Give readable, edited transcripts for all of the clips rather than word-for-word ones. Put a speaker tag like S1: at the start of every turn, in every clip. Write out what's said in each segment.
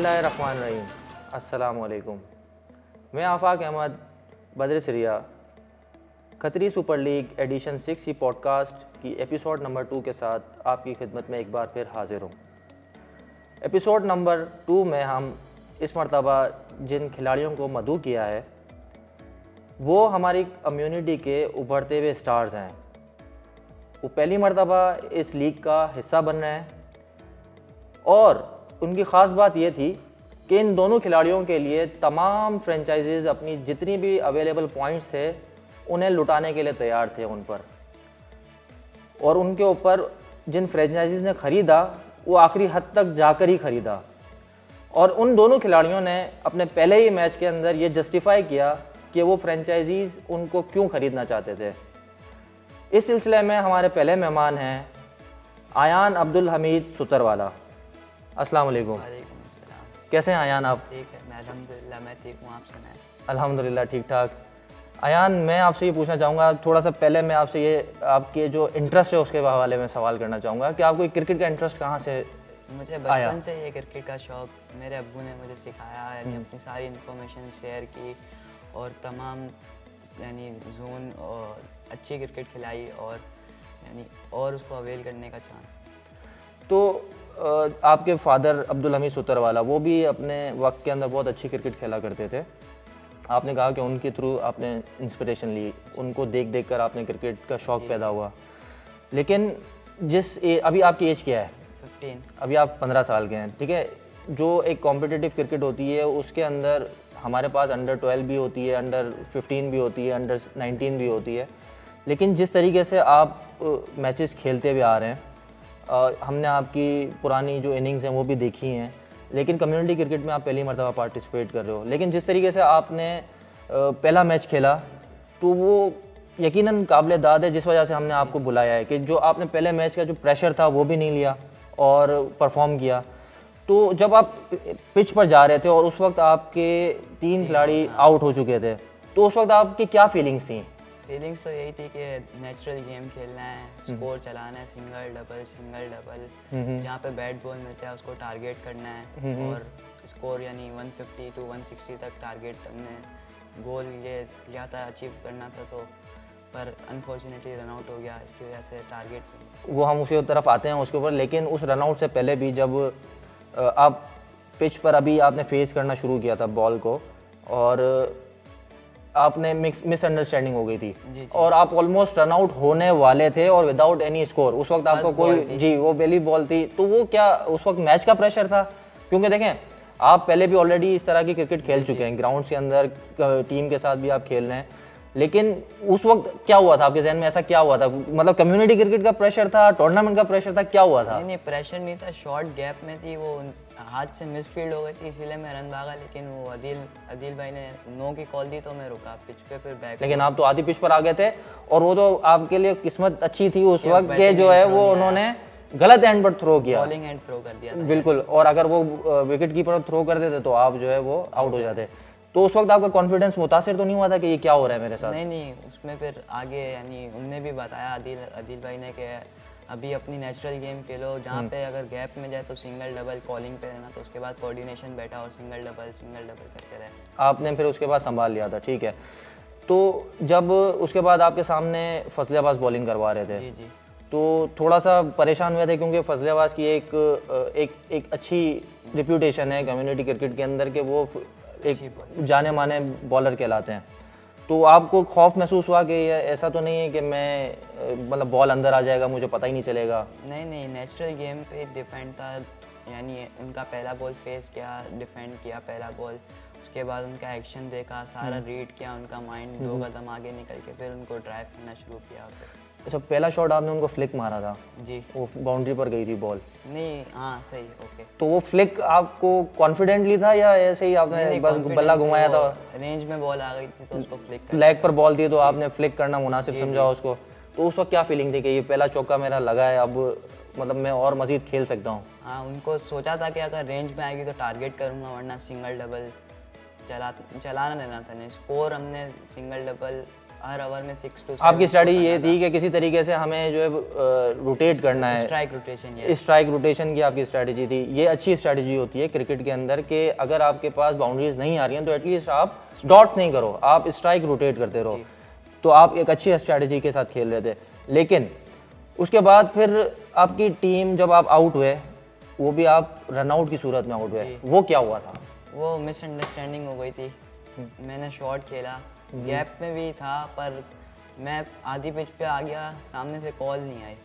S1: बिस्मिल्लाहिर्रहमानिर्रहीम। अस्सलामुअलैकुम। मैं आफाक अहमद बद्र सिरिया खतरी सुपर लीग एडिशन 6 की पॉडकास्ट की एपिसोड नंबर 2 के साथ आपकी खिदमत में एक बार फिर हाजिर हूँ। एपिसोड नंबर 2 में हम इस मरतबा जिन खिलाड़ियों को मदऊ किया है वो हमारी कम्युनिटी के उभरते हुए स्टार्स हैं। वो पहली मरतबा इस लीग का हिस्सा बन रहे हैं और उनकी ख़ास बात ये थी कि इन दोनों खिलाड़ियों के लिए तमाम फ्रेंचाइजीज़ अपनी जितनी भी अवेलेबल पॉइंट्स थे उन्हें लुटाने के लिए तैयार थे उन पर, और उनके ऊपर जिन फ्रेंचाइजीज़ ने ख़रीदा वो आखिरी हद तक जाकर ही ख़रीदा। और उन दोनों खिलाड़ियों ने अपने पहले ही मैच के अंदर ये जस्टिफाई किया कि वो फ्रेंचाइजीज़ उनको क्यों ख़रीदना चाहते थे। इस सिलसिले में हमारे पहले मेहमान हैं आयान अब्दुल हमीद सुतरवाला। अस्सलाम वालेकुम।
S2: वालेकुम अस्सलाम।
S1: कैसे हैं आयान आप?
S2: ठीक है, मैं अल्हम्दुलिल्लाह मैं ठीक हूँ, आप सुनाएं?
S1: अल्हम्दुलिल्लाह ठीक ठाक। आयान, मैं आपसे ये पूछना चाहूँगा, थोड़ा सा पहले मैं आपसे ये आपके जो इंटरेस्ट है उसके हवाले में सवाल करना चाहूँगा कि आपको क्रिकेट का इंटरेस्ट कहाँ से
S2: मुझे बचपन से ये क्रिकेट का शौक़ मेरे अब्बू ने मुझे सिखाया, यानी अपनी सारी इन्फॉर्मेशन शेयर की और तमाम यानी जोन और अच्छी क्रिकेट खिलाई और यानी और उसको अवेल करने का चाह।
S1: तो आपके फादर अब्दुल हमीद सुतरवाला वो भी अपने वक्त के अंदर बहुत अच्छी क्रिकेट खेला करते थे। आपने कहा कि उनके थ्रू आपने इंस्पिरेशन ली, उनको देख देख कर आपने क्रिकेट का शौक़ पैदा हुआ। लेकिन अभी आपकी एज क्या है?
S2: 15।
S1: अभी आप 15 साल के हैं, ठीक है। जो एक कॉम्पिटिटिव क्रिकेट होती है उसके अंदर हमारे पास अंडर 12 भी होती है, अंडर 15 भी होती है, अंडर 19 भी होती है। लेकिन जिस तरीके से आप मैचेस खेलते हुए आ रहे हैं, हमने आपकी पुरानी जो इनिंग्स हैं वो भी देखी हैं, लेकिन कम्युनिटी क्रिकेट में आप पहली मरतबा पार्टिसिपेट कर रहे हो। लेकिन जिस तरीके से आपने पहला मैच खेला तो वो यकीनन काबिल दाद है, जिस वजह से हमने आपको बुलाया है कि जो आपने पहले मैच का जो प्रेशर था वो भी नहीं लिया और परफॉर्म किया। तो जब आप पिच पर जा रहे थे और उस वक्त आपके 3 खिलाड़ी आउट हो चुके थे, तो उस वक्त आपकी क्या फीलिंग्स थी?
S2: फीलिंग्स तो यही थी कि नेचुरल गेम खेलना है, स्कोर चलाना है, सिंगल डबल, जहाँ पे बैट बॉल मिलता है उसको टारगेट करना है और स्कोर यानी 150 to 160 तक टारगेट हमने गोल ये लिया था, अचीव करना था। तो पर अनफॉर्चुनेटली रन आउट हो गया, इसकी वजह से टारगेट
S1: वो हम उसी तरफ आते हैं उसके ऊपर। लेकिन उस रन आउट से पहले भी जब आप पिच पर अभी आपने फेस करना शुरू किया था बॉल को और आपने मिसअंडरस्टैंडिंग हो गई थी
S2: जी।
S1: और आप ऑलमोस्ट रन आउट होने वाले थे और विदाउट एनी स्कोर, उस वक्त आपको कोई जी वो बेली बॉल थी। तो वो क्या उस वक्त मैच का प्रेशर था? क्योंकि देखें आप पहले भी ऑलरेडी इस तरह की क्रिकेट खेल चुके हैं, ग्राउंड के अंदर टीम के साथ भी आप खेल रहे हैं। लेकिन उस वक्त क्या हुआ था आपके जहन में? ऐसा क्या हुआ था? मतलब कम्युनिटी क्रिकेट का प्रेशर था, टूर्नामेंट का प्रेशर था, क्या हुआ था?
S2: नहीं प्रेशर नहीं था, शॉर्ट गैप में थी, वो हाथ से मिसफील्ड हो गई थी, इसीलिए मैं रन भागा। लेकिन वो अदील भाई ने नो की कॉल दी तो मैं रुका पिच पे, फिर बैक।
S1: लेकिन आप तो आधी पिच पर आ गए थे और वो तो आपके लिए किस्मत अच्छी थी उस वक्त के जो है वो उन्होंने गलत एंड पर थ्रो किया,
S2: बॉलिंग एंड थ्रो कर दिया था।
S1: बिल्कुल। और अगर वो विकेट कीपर थ्रो कर देते तो आप जो है वो आउट हो जाते। तो उस वक्त आपका कॉन्फिडेंस मुतासिर तो नहीं हुआ था कि ये क्या हो रहा है मेरे साथ?
S2: नहीं, उसमें फिर आगे यानी उनने भी बताया अदील भाई ने कि अभी अपनी नेचुरल गेम खेलो, जहाँ पे अगर गैप में जाए तो सिंगल डबल कॉलिंग पे रहना, तो उसके बाद कोऑर्डिनेशन बैठा और सिंगल डबल करते रहे।
S1: आपने फिर उसके बाद संभाल लिया था, ठीक है। तो जब उसके बाद आपके सामने फजले अब्बास बॉलिंग करवा रहे थे
S2: जी,
S1: तो थोड़ा सा परेशान हुए थे, क्योंकि फजले अब्बास की एक अच्छी रिप्यूटेशन है कम्युनिटी क्रिकेट के अंदर कि वो एक जाने माने बॉलर कहलाते हैं। तो आपको खौफ महसूस हुआ कि ऐसा तो नहीं है कि मैं मतलब बॉल अंदर आ जाएगा, मुझे पता ही नहीं चलेगा?
S2: नहीं, नेचुरल गेम पे डिपेंड था। यानी उनका पहला बॉल फेस किया, डिफेंड किया पहला बॉल, उसके बाद उनका एक्शन देखा, सारा रीड किया, उनका माइंड 2 कदम आगे निकल के फिर उनको ड्राइव करना शुरू किया।
S1: अच्छा, पहला शॉट आपने उनको फ्लिक मारा था
S2: जी,
S1: वो बाउंड्री पर गई थी बॉल?
S2: नहीं, हाँ सही, ओके।
S1: तो वो फ्लिक आपको कॉन्फिडेंटली था या ऐसे ही आपने बस बल्ला घुमाया था?
S2: रेंज में बॉल आ गई थी तो उसको फ्लिक कर,
S1: लेग पर बॉल थी तो आपने फ्लिक करना मुनासिब समझा उसको। तो उस वक्त क्या फीलिंग थी कि ये पहला चौका मेरा लगा है, अब मतलब मैं और मजीद खेल सकता हूँ?
S2: हाँ, उनको सोचा था कि अगर रेंज में आएगी तो टारगेट करूँगा, वरना सिंगल डबल चलाना रहना था। नहीं, स्कोर हमने सिंगल डबल हर ओवर में 6 to 7
S1: आपकी स्ट्रैटेजी ये थी कि किसी तरीके से हमें जो है रोटेट करना है,
S2: स्ट्राइक रोटेशन, ये
S1: स्ट्राइक रोटेशन की आपकी स्ट्रैटेजी थी। ये अच्छी स्ट्रैटेजी होती है क्रिकेट के अंदर कि अगर आपके पास बाउंड्रीज नहीं आ रही हैं तो एटलीस्ट आप डॉट नहीं करो, आप स्ट्राइक रोटेट करते रहो। तो आप एक अच्छी स्ट्रैटेजी के साथ खेल रहे थे, लेकिन उसके बाद फिर आपकी टीम जब आप आउट हुए, वो भी आप रनआउट की सूरत में आउट हुए, वो क्या हुआ था?
S2: वो मिसअंडरस्टैंडिंग हो गई थी। मैंने शॉट खेला, गैप में भी था, पर मैं आधी पिच पे आ गया, सामने से कॉल नहीं आई,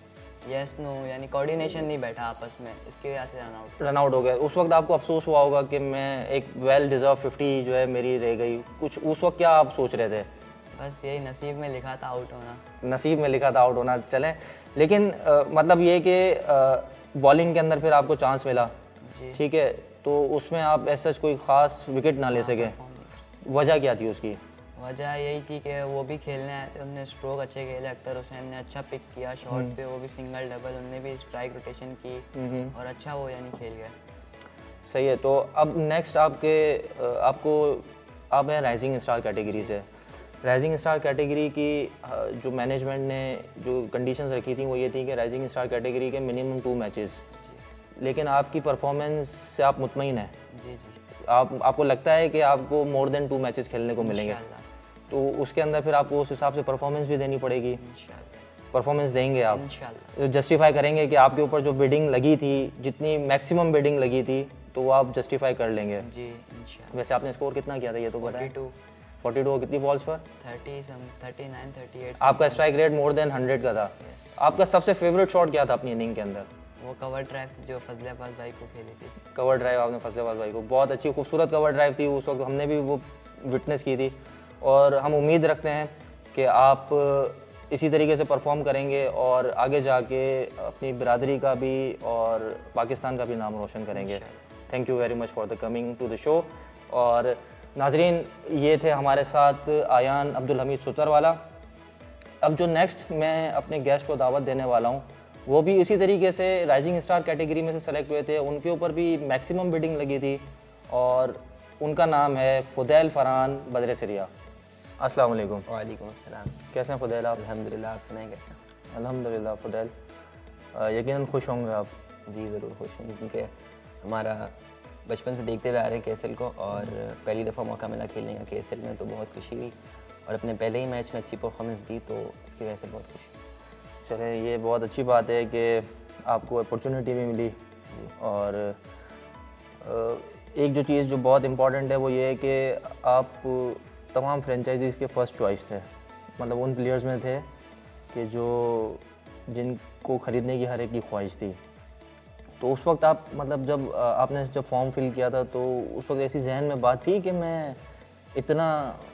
S2: यस नो, यानी कोऑर्डिनेशन नहीं बैठा आपस में, इसकी वजह से
S1: रनआउट हो गया। उस वक्त आपको अफसोस हुआ होगा कि मैं एक वेल डिजर्व 50 जो है मेरी रह गई, कुछ उस वक्त क्या आप सोच रहे थे?
S2: बस यही नसीब में लिखा था आउट होना।
S1: नसीब में लिखा था आउट होना, चलें, लेकिन मतलब ये कि बॉलिंग के अंदर फिर आपको चांस मिला, ठीक है, तो उसमें आप ऐसा कोई ख़ास विकेट ना ले सके, वजह क्या थी उसकी?
S2: वजह यही थी कि वो भी खेलने आए थे, उनने स्ट्रोक अच्छे खेले, अख्तर हुसैन ने अच्छा पिक किया शॉट पे, वो भी सिंगल डबल, उनने भी स्ट्राइक रोटेशन की और अच्छा वो यानी खेल गया।
S1: सही है। तो अब नेक्स्ट आप हैं राइजिंग स्टार कैटेगरी से। राइजिंग स्टार कैटेगरी की जो मैनेजमेंट ने जो कंडीशंस रखी थी वो ये थी कि राइजिंग स्टार कैटेगरी के मिनिमम 2 मैचेस, लेकिन आपकी परफॉर्मेंस से आप मुतमईन हैं?
S2: जी।
S1: आपको लगता है कि आपको मोर देन 2 मैचेस खेलने को मिलेंगे, तो उसके अंदर फिर आपको उस हिसाब से परफॉर्मेंस भी देनी पड़ेगी। परफॉर्मेंस देंगे आप, तो जस्टिफाई करेंगे कि आपके ऊपर जो बिडिंग लगी थी, जितनी मैक्सिमम बिडिंग लगी थी, तो वो आप जस्टिफाई कर लेंगे
S2: जी इंशाल्लाह।
S1: वैसे आपने स्कोर कितना किया था ये तो बताएं?
S2: 42
S1: कितनी बॉल्स पर?
S2: 39 38।
S1: आपका स्ट्राइक रेट मोर देन 100 का था। आपका सबसे फेवरेट शॉट क्या था अपनी इनिंग के अंदर?
S2: वो कवर ड्राइव जो फजले अब्बास भाई को खेली थी।
S1: कवर ड्राइव आपने फजले अब्बास भाई को, बहुत अच्छी खूबसूरत कवर ड्राइव थी, उस वक्त हमने भी वो विटनेस की थी, और हम उम्मीद रखते हैं कि आप इसी तरीके से परफॉर्म करेंगे और आगे जाके अपनी बिरादरी का भी और पाकिस्तान का भी नाम रोशन करेंगे। Thank you very much for the coming to the show. और नाजरीन, ये थे हमारे साथ आयान अब्दुल हमीद सुतरवाला। अब जो नेक्स्ट मैं अपने गेस्ट को दावत देने वाला हूँ, वो भी इसी तरीके से राइजिंग स्टार कैटेगरी में से सेलेक्ट हुए थे, उनके ऊपर भी मैक्सिमम बिडिंग लगी थी, और उनका नाम है फुदैल फरहान बदर सिरिया। अस्सलाम वालेकुम।
S2: वालेकुम अस्सलाम।
S1: कैसे हैं फुदैल आप?
S2: अल्हम्दुलिल्लाह, आप सुनाएं कैसा?
S1: अल्हम्दुलिल्लाह फुदैल, यकीनन खुश होंगे आप।
S2: जी ज़रूर खुश हूँ, क्योंकि हमारा बचपन से देखते हुए आ रहे हैं KSL को, और पहली दफ़ा मौका मिला खेलने का KSL में, तो बहुत खुशी हुई, और अपने पहले ही मैच में अच्छी परफॉर्मेंस दी, तो इसकी वजह से बहुत खुशी।
S1: चले, ये बहुत अच्छी बात है कि आपको अपॉर्चुनिटी भी मिली, और एक जो चीज़ जो बहुत इम्पॉर्टेंट है वो ये है कि आप तमाम फ्रेंचाइजीज़ के फ़र्स्ट चॉइस थे, मतलब उन प्लेयर्स में थे कि जिनको ख़रीदने की हर एक की ख्वाहिश थी। तो उस वक्त आप मतलब जब फॉर्म फिल किया था, तो उस वक्त ऐसी जहन में बात थी कि मैं इतना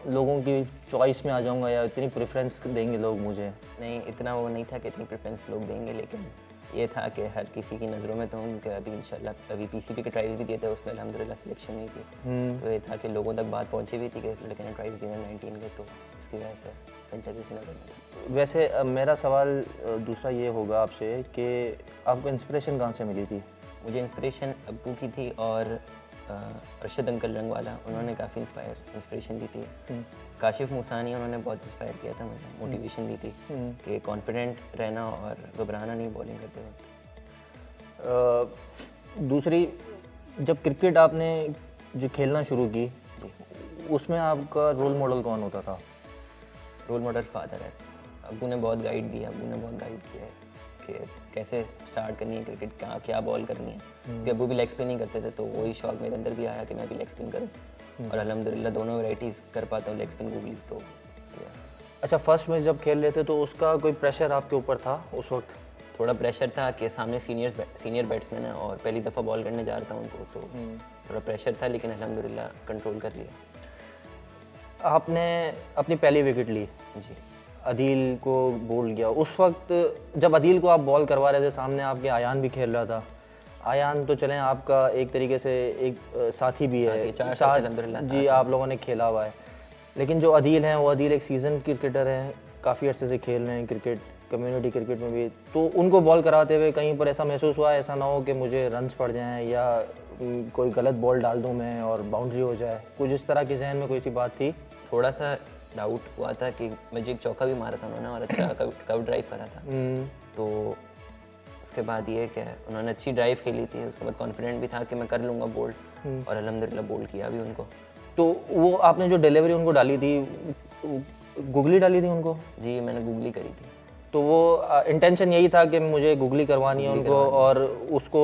S1: लोगों की चॉइस में आ जाऊंगा या इतनी प्रेफरेंस देंगे लोग मुझे?
S2: नहीं, इतना वो नहीं था कि इतनी प्रेफरेंस लोग देंगे, लेकिन ये था कि हर किसी की नज़रों में तो हूँ, कि अभी इंशाल्लाह अभी PCB के ट्रायल भी दिए थे, उसमें अल्हम्दुलिल्लाह सिलेक्शन हुई थी, तो ये था कि लोगों तक बात पहुँची भी थी कि इस लड़के ने ट्रायल दिए 19 के, तो इसकी वजह से फ्रेंचाइजी की नज़र में।
S1: वैसे मेरा सवाल दूसरा ये होगा आपसे कि आपको इंस्पिरेशन कहाँ से मिली थी?
S2: मुझे इंस्पिरेशन अब्बू की थी, और अरशद अंकल रंगवाला, उन्होंने काफ़ी इंस्पिरेशन दी थी। काशिफ मूसानी, उन्होंने बहुत इंस्पायर किया था मुझे, मोटिवेशन दी थी कि कॉन्फिडेंट रहना और घबराना नहीं बॉलिंग करते वक्त।
S1: दूसरी, जब क्रिकेट आपने जो खेलना शुरू की, उसमें आपका रोल मॉडल कौन होता था?
S2: रोल मॉडल फादर है। अब्बू ने बहुत गाइड दिया, अब्बू ने बहुत गाइड किया है कि कैसे स्टार्ट करनी है क्रिकेट, क्या बॉल करनी है, क्योंकि अब्बू भी लेग स्पिन ही करते थे, तो वही शौक मेरे अंदर भी आया कि मैं भी लेग स्पिन करूँ, और अल्हम्दुलिल्लाह दोनों वैराइटीज़ कर पाता हूँ, लेग स्पिन गूगली। तो
S1: अच्छा, फर्स्ट मैच जब खेल रहे थे तो उसका कोई प्रेशर आपके ऊपर था उस वक्त?
S2: थोड़ा प्रेशर था कि सामने सीनियर बैट्समैन है और पहली दफ़ा बॉल करने जा रहा था उनको, तो थोड़ा प्रेशर था, लेकिन अल्हम्दुलिल्लाह कंट्रोल कर लिया।
S1: आपने अपनी पहली विकेट ली
S2: जी,
S1: अदील को बोल्ड किया। उस वक्त जब अदील को आप बॉल करवा रहे थे, सामने आपके आयान भी खेल रहा था। आयान तो चलें आपका एक तरीके से एक साथी भी है, जी, आप लोगों ने खेला हुआ है, लेकिन जो अदील हैं वो अदील एक सीजन क्रिकेटर हैं, काफ़ी अर्से से खेल रहे हैं क्रिकेट, कम्युनिटी क्रिकेट में भी। तो उनको बॉल कराते हुए कहीं पर ऐसा महसूस हुआ, ऐसा ना हो कि मुझे रन्स पड़ जाएं या कोई गलत बॉल डाल दूं मैं और बाउंड्री हो जाए, कुछ इस तरह की जहन में कोई सी बात थी?
S2: थोड़ा सा
S3: डाउट हुआ था कि मुझे एक चौका भी मारा था उन्होंने और अच्छा कव ड्राइव करा था। तो उसके बाद ये कि उन्होंने अच्छी ड्राइव खेली थी, उसके बाद कॉन्फिडेंट भी था कि मैं कर लूँगा बोल्ड, और अल्हम्दुलिल्लाह बोल्ड किया भी उनको।
S1: तो वो आपने जो डिलीवरी उनको डाली थी, गूगली डाली थी उनको?
S3: जी मैंने गूगली करी थी।
S1: तो वो इंटेंशन यही था कि मुझे गूगली करवानी है उनको, और उसको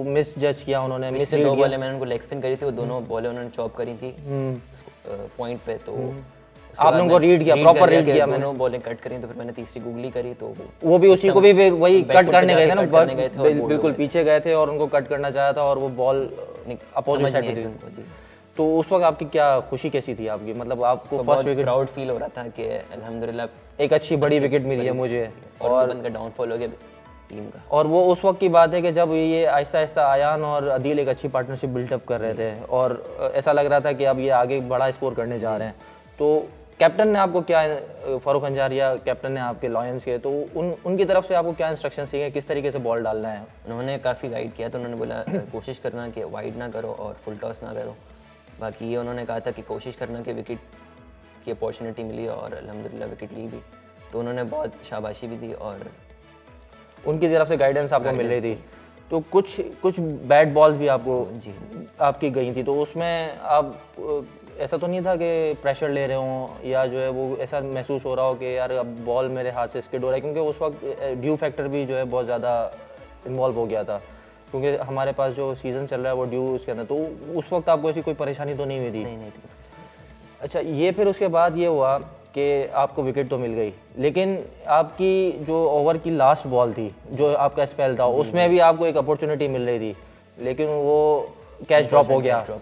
S1: मिस जज किया उन्होंने, मिस
S3: दो बॉलें मैंने उनको लेग स्पिन करी थी, वो दोनों बॉलें उन्होंने चॉप करी थी पॉइंट पे। तो
S1: आपने उनको रीड किया, प्रॉपर रीड किया? मैंने
S3: दोनों बॉलें कट करी, तो फिर मैंने तीसरी गूगली करी, तो
S1: वो भी उसी को भी फिर वही कट करने गए थे ना,
S3: बिल्कुल
S1: पीछे गए थे और उनको कट करना चाहा था और वो बॉल अपोजिट साइड पे थी। तो उस वक्त आपकी क्या खुशी कैसी थी आपकी, मतलब आपको फर्स्ट विकेट?
S3: प्राउड फील हो रहा था कि अल्हम्दुलिल्लाह
S1: एक अच्छी बड़ी विकेट मिली है मुझे,
S3: और बंद का डाउनफॉल हो गया टीम का।
S1: और वो उस वक्त की बात है कि जब ये आहिस्ता आहिस्ता आयान और अदील एक अच्छी पार्टनरशिप बिल्टअप कर रहे थे और ऐसा लग रहा था कि अब ये आगे बड़ा स्कोर करने जा रहे हैं। तो कैप्टन ने आपको क्या, फारूक अंजारिया कैप्टन ने आपके लॉयंस के, तो उनकी तरफ से आपको क्या इंस्ट्रक्शन सीखे, किस तरीके से बॉल डालना है?
S3: उन्होंने काफ़ी गाइड किया, तो उन्होंने बोला कोशिश करना कि वाइड ना करो और फुल टॉस ना करो। बाकी ये उन्होंने कहा था कि कोशिश करना कि विकेट की अपॉर्चुनिटी मिली और अल्हम्दुलिल्लाह विकेट ली भी, तो उन्होंने बहुत शाबाशी भी दी और
S1: उनकी तरफ से गाइडेंस आपको मिल रही थी। तो कुछ बैड बॉल्स भी आपको
S3: जी
S1: आपकी गई थी, तो उसमें आप ऐसा तो नहीं था कि प्रेशर ले रहे हों या जो है वो ऐसा महसूस हो रहा हो कि यार अब बॉल मेरे हाथ से स्किड हो रहा है, क्योंकि उस वक्त ड्यू फैक्टर भी जो है बहुत ज़्यादा इन्वॉल्व हो गया था, क्योंकि हमारे पास जो सीज़न चल रहा है वो ड्यू उसके अंदर, तो उस वक्त आपको ऐसी कोई परेशानी तो नहीं हुई थी?
S3: नहीं थी।
S1: अच्छा, ये फिर उसके बाद ये हुआ कि आपको विकेट तो मिल गई, लेकिन आपकी जो ओवर की लास्ट बॉल थी, जो आपका स्पेल था, उसमें भी आपको एक अपॉर्चुनिटी मिल रही थी, लेकिन वो कैच ड्रॉप हो गया
S3: था।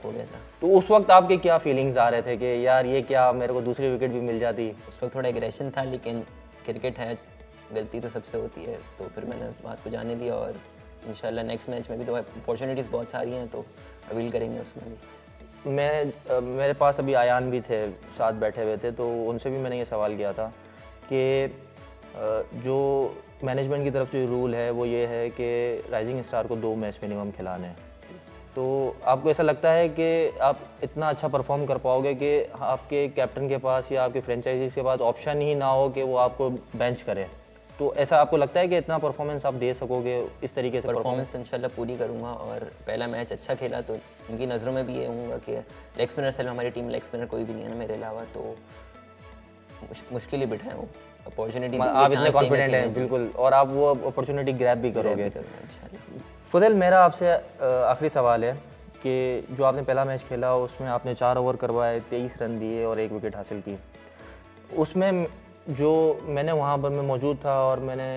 S1: तो उस वक्त आपके क्या फीलिंग्स आ रहे थे कि यार ये क्या, मेरे को दूसरी विकेट भी मिल जाती?
S3: उस वक्त थोड़ा एग्रेशन था, लेकिन क्रिकेट है, गलती तो सबसे होती है, तो फिर मैंने उस बात को जाने दिया और इंशाल्लाह नेक्स्ट मैच में भी तो अपॉर्चुनिटीज़ बहुत सारी हैं, तो अवील करेंगे उसमें भी।
S1: मेरे पास अभी आयान भी थे, साथ बैठे हुए थे, तो उनसे भी मैंने ये सवाल किया था कि जो मैनेजमेंट की तरफ से रूल है वो ये है कि राइजिंग स्टार को 2 मैच मिनिमम खिलाने हैं, तो आपको ऐसा लगता है कि आप इतना अच्छा परफॉर्म कर पाओगे कि आपके कैप्टन के पास या आपके फ्रेंचाइजीज के पास ऑप्शन ही ना हो कि वो आपको बेंच करे? तो ऐसा आपको लगता है कि इतना परफॉर्मेंस आप दे सकोगे इस तरीके से?
S3: परफॉर्मेंस तो इंशाल्लाह पूरी करूँगा, और पहला मैच अच्छा खेला तो इनकी नज़रों में भी ये होऊंगा कि लेग स्पिनर से हमारी टीम लेग स्पिनर कोई भी नहीं है ना मेरे अलावा, तो मुश्किल ही बिठाए वो अपॉर्चुनिटी।
S1: आप इतने कॉन्फिडेंट हैं? बिल्कुल, और आप वो अपॉर्चुनिटी ग्रैब भी करोगे? फुदैल, मेरा आपसे आखिरी सवाल है कि जो आपने पहला मैच खेला उसमें आपने 4 ओवर करवाए, 23 रन दिए और 1 विकेट हासिल की। उसमें जो मैंने वहाँ पर मैं मौजूद था और मैंने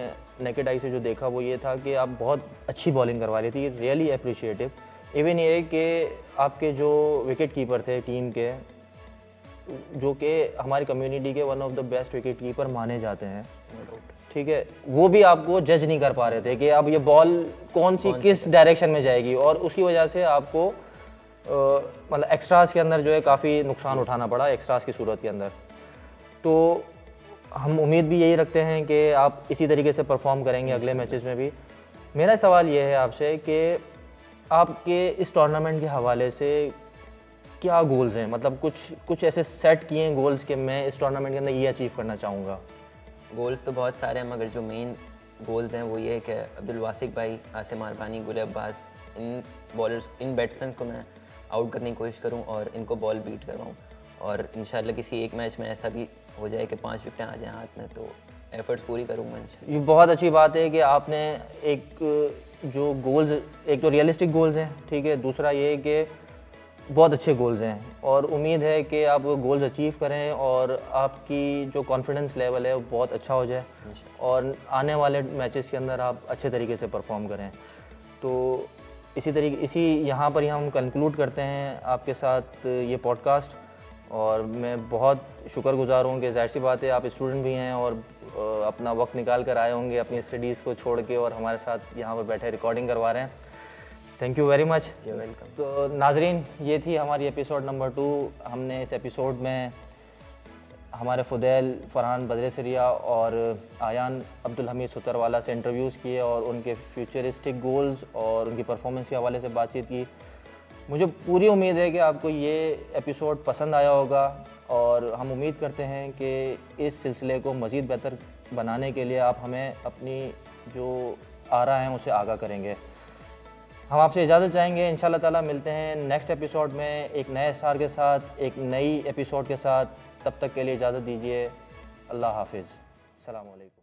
S1: नेकेड आई से जो देखा वो ये था कि आप बहुत अच्छी बॉलिंग करवा रही थी, रियली अप्रिशिएटिव। इवन ये कि आपके जो विकेट कीपर थे टीम के, जो कि हमारी कम्युनिटी के one of the best wicket keeper माने जाते हैं, ठीक है, वो भी आपको जज नहीं कर पा रहे थे कि अब ये बॉल कौन सी किस डायरेक्शन में जाएगी, और उसकी वजह से आपको मतलब एक्स्ट्रास के अंदर जो है काफ़ी नुकसान उठाना पड़ा, एक्स्ट्रास की सूरत के अंदर। तो हम उम्मीद भी यही रखते हैं कि आप इसी तरीके से परफॉर्म करेंगे अगले मैचेस में भी। मेरा सवाल ये है आपसे कि आपके इस टूर्नामेंट के हवाले से क्या गोल्स हैं, मतलब कुछ ऐसे सेट किए हैं गोल्स कि मैं इस टूर्नामेंट के अंदर ये अचीव करना चाहूँगा?
S3: गोल्स तो बहुत सारे हैं, मगर जो मेन गोल्स हैं वो ये है कि अब्दुल वासिक भाई, आसिम अरबानी, गुल अब्बास, इन बॉलर्स, इन बैट्समैन को मैं आउट करने की कोशिश करूं और इनको बॉल बीट करवाऊं, और इंशाल्लाह किसी एक मैच में ऐसा भी हो जाए कि 5 विकेटें आ जाएं हाथ में, तो एफर्ट्स पूरी करूंगा इंशाल्लाह।
S1: ये बहुत अच्छी बात है कि आपने एक जो गोल्स, एक तो रियलिस्टिक गोल्स हैं, ठीक है, दूसरा ये कि बहुत अच्छे गोल्स हैं, और उम्मीद है कि आप वो गोल्स अचीव करें और आपकी जो कॉन्फिडेंस लेवल है वो बहुत अच्छा हो जाए और आने वाले मैचेस के अंदर आप अच्छे तरीके से परफॉर्म करें। तो इसी यहाँ पर ही हम कंक्लूड करते हैं आपके साथ ये पॉडकास्ट, और मैं बहुत शुक्रगुजार हूँ कि जाहिर सी बात है आप स्टूडेंट भी हैं और अपना वक्त निकाल कर आए होंगे अपनी स्टडीज़ को छोड़ के और हमारे साथ यहाँ पर बैठे रिकॉर्डिंग करवा रहे हैं। Thank you very much.
S3: You welcome.
S1: तो नाजरीन, ये थी हमारी एपिसोड नंबर 2। हमने इस एपिसोड में हमारे फुदैल, फरहान बदरसरिया और आयान अब्दुल हमीद सुतरवाला से इंटरव्यूज़ किए और उनके फ्यूचरिस्टिक गोल्स और उनकी परफॉर्मेंस के हवाले से बातचीत की। मुझे पूरी उम्मीद है कि आपको ये एपिसोड पसंद आया होगा और हम उम्मीद करते हैं कि इस सिलसिले को मज़ीद बेहतर बनाने के लिए आप हमें अपनी जो आरा हैं उसे आगाह करेंगे। हम आपसे इजाज़त चाहेंगे। इंशाल्लाह ताला मिलते हैं नेक्स्ट एपिसोड में एक नए सार के साथ, एक नई एपिसोड के साथ। तब तक के लिए इजाज़त दीजिए। अल्लाह हाफिज़। अस्सलाम वालेकुम।